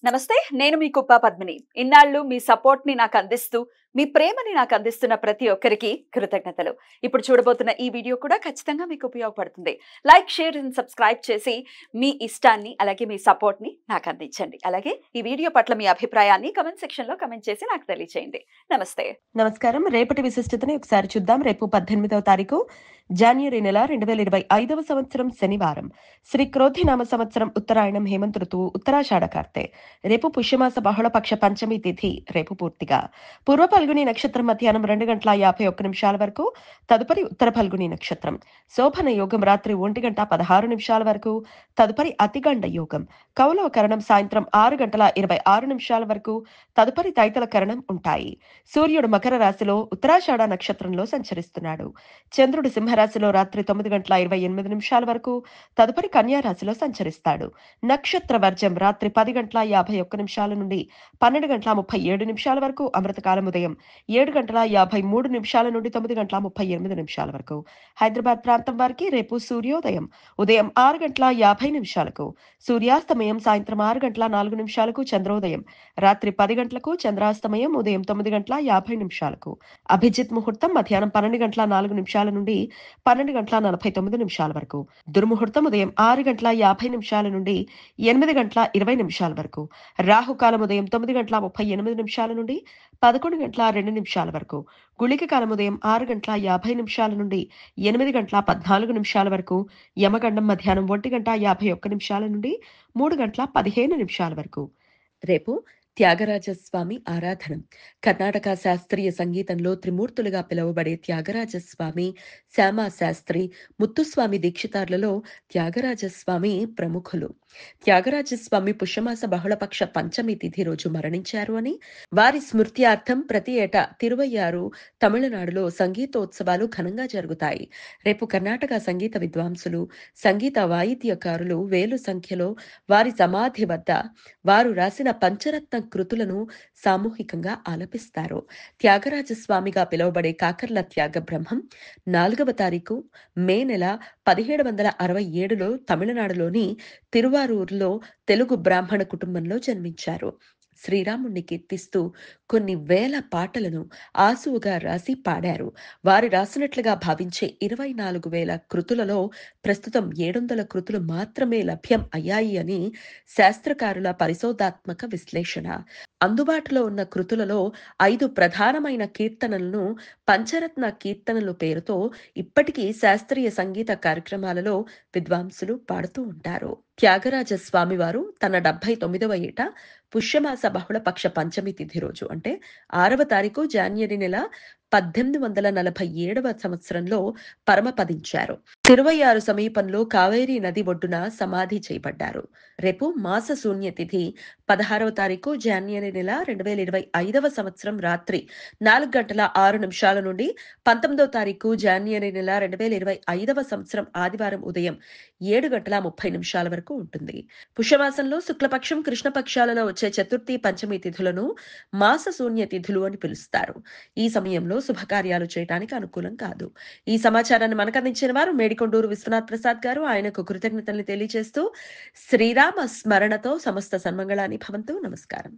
నమస్తే. నేను మీ కుప్ప పద్మిని. ఇన్నాళ్ళు మీ సపోర్ట్‌ని నాకందిస్తూ, మీ ప్రేమని నాకందిస్తున్న ప్రతి ఒక్కరికి కృతజ్ఞతలు. ఇప్పుడు చూడబోతున్న ఈ వీడియో కూడా ఖచ్చితంగా మీకు ఉపయోగపడుతుంది. లైక్, షేర్ అండ్ సబ్స్క్రైబ్ చేసి మీ ఇష్టాన్ని, అలాగే మీ సపోర్ట్‌ని నాకందించండి. అలాగే ఈ వీడియో పట్ల మీ అభిప్రాయాన్ని కామెంట్ సెక్షన్‌లో కామెంట్ చేసి నాకు తెలియచేయండి. నమస్తే. నమస్కారం. రేపటి విశిష్టతని ఒకసారి చూద్దాం. రేపు 18వ తారీఖు జాన్యురీ నెల 2025వ సంవత్సరం శనివారం. శ్రీ క్రోధినామ సంవత్సరం ఉత్తరాయణం హేమంత ఋతువు ఉత్తరాషాఢ కార్తె. రేపు పుష్యమాస బహుళపక్ష పంచమి తిథి రేపు పూర్తిగా. పూర్వ ఫల్గుని నక్షత్రం మధ్యాహ్నం 2:51 వరకు, తదుపరి ఉత్తర ఫల్గుని నక్షత్రం. శోభన యోగం రాత్రి 1:16 వరకు, తదుపరి అతిగండ యోగం. కౌలవ కరణం సాయంత్రం 6:26 వరకు, తదుపరి తైతల కరణం ఉంటాయి. సూర్యుడు మకర రాశిలో ఉత్తరాషాఢ నక్షత్రంలో సంచరిస్తున్నాడు. చంద్రుడు సింహరాశిలో రాత్రి 9:28 వరకు, తదుపరి కన్యా రాశిలో సంచరిస్తాడు. నక్షత్ర వర్జం రాత్రి 10:51 నుండి 12:37 వరకు, అమృతకాలం ఉదయం 7:53 నుండి 9:38 వరకు. హైదరాబాద్ ప్రాంతం వారికి రేపు సూర్యోదయం ఉదయం 6:50 సూర్యాస్తమయం సాయంత్రం 6:04 చంద్రోదయం రాత్రి 10 గంటలకు, చంద్రాస్తమయం ఉదయం 9:50 అభిజిత్ ముహూర్తం మధ్యాహ్నం 12:04 నుండి 12:49 వరకు. దుర్ముహూర్తం ఉదయం 6:50 నుండి 8:20 వరకు. రాహుకాలం ఉదయం 9:38 నుండి 11:02 వరకు. గుళిక కాలం ఉదయం 6:50 నుండి 8:14 వరకు. యమగండం మధ్యాహ్నం 1:51 నుండి 3:15 వరకు. రేపు త్యాగరాజస్వామి ఆరాధనం. కర్ణాటక శాస్త్రీయ సంగీతంలో త్రిమూర్తులుగా పిలువబడే త్యాగరాజస్వామి, శ్యామా శాస్త్రి, ముత్తుస్వామి దీక్షితార్లలో త్యాగరాజస్వామి ప్రముఖులు. త్యాగరాజస్వామి పుష్యమాస బహుళపక్ష పంచమి తిథి రోజు మరణించారు అని, వారి స్మృత్యార్థం ప్రతి ఏటా తిరువయ్యారు తమిళనాడులో సంగీతోత్సవాలు ఘనంగా జరుగుతాయి. రేపు కర్ణాటక సంగీత విద్వాంసులు, సంగీత వాయిద్యకారులు వేలు సంఖ్యలో వారి సమాధి వద్ద వారు రాసిన పంచరత్న కృతులను సామూహికంగా ఆలపిస్తారు. త్యాగరాజస్వామిగా పిలువబడే కాకర్ల త్యాగ బ్రహ్మం 4వ తారీఖు మే నెల 1767లో తమిళనాడులోని తిరువారూరులో తెలుగు బ్రాహ్మణ కుటుంబంలో జన్మించారు. శ్రీరాముణ్ణి కీర్తిస్తూ కొన్ని వేల పాటలను ఆసువుగా రాసి పాడారు. వారు రాసినట్లుగా భావించే 24,000 కృతులలో ప్రస్తుతం 700 కృతులు మాత్రమే లభ్యం అయ్యాయి అని శాస్త్రకారుల పరిశోధాత్మక విశ్లేషణ. అందుబాటులో ఉన్న కృతులలో 5 ప్రధానమైన కీర్తనలను పంచరత్న కీర్తనలు పేరుతో ఇప్పటికీ శాస్త్రీయ సంగీత కార్యక్రమాలలో విద్వాంసులు పాడుతూ ఉంటారు. త్యాగరాజ స్వామివారు తన 79వ ఏట పుష్యమాస బహుళపక్ష పంచమి తిథి రోజు అంటే 6వ తారీఖు జాన్యురీ నెల 1847వ సంవత్సరంలో పరమపదించారు. తిరువయ్యారు సమీపంలో కావేరీ నది ఒడ్డున సమాధి చేయబడ్డారు. రేపు మాస శూన్య తిథి 16వ తారీఖు జాన్యురీ నెల 2025వ సంవత్సరం రాత్రి 4:06 నుండి 19వ తారీఖు జాన్యురీ నెల 2025వ సంవత్సరం ఆదివారం ఉదయం 7:30 వరకు ఉంటుంది. పుష్యమాసంలో శుక్లపక్షం, కృష్ణపక్షాలలో వచ్చే చతుర్థి, పంచమి తిథులను మాస శూన్య తిథులు అని పిలుస్తారు. ఈ సమయంలో శుభకార్యాలు చేయడానికి అనుకూలం కాదు. ఈ సమాచారాన్ని మనకు అందించిన వారు మేడికొండూరు విశ్వనాథ్ ప్రసాద్ గారు. ఆయనకు కృతజ్ఞతలు తెలియజేస్తూ శ్రీరామ స్మరణతో సమస్త సన్మంగళాని భవంతు. నమస్కారం.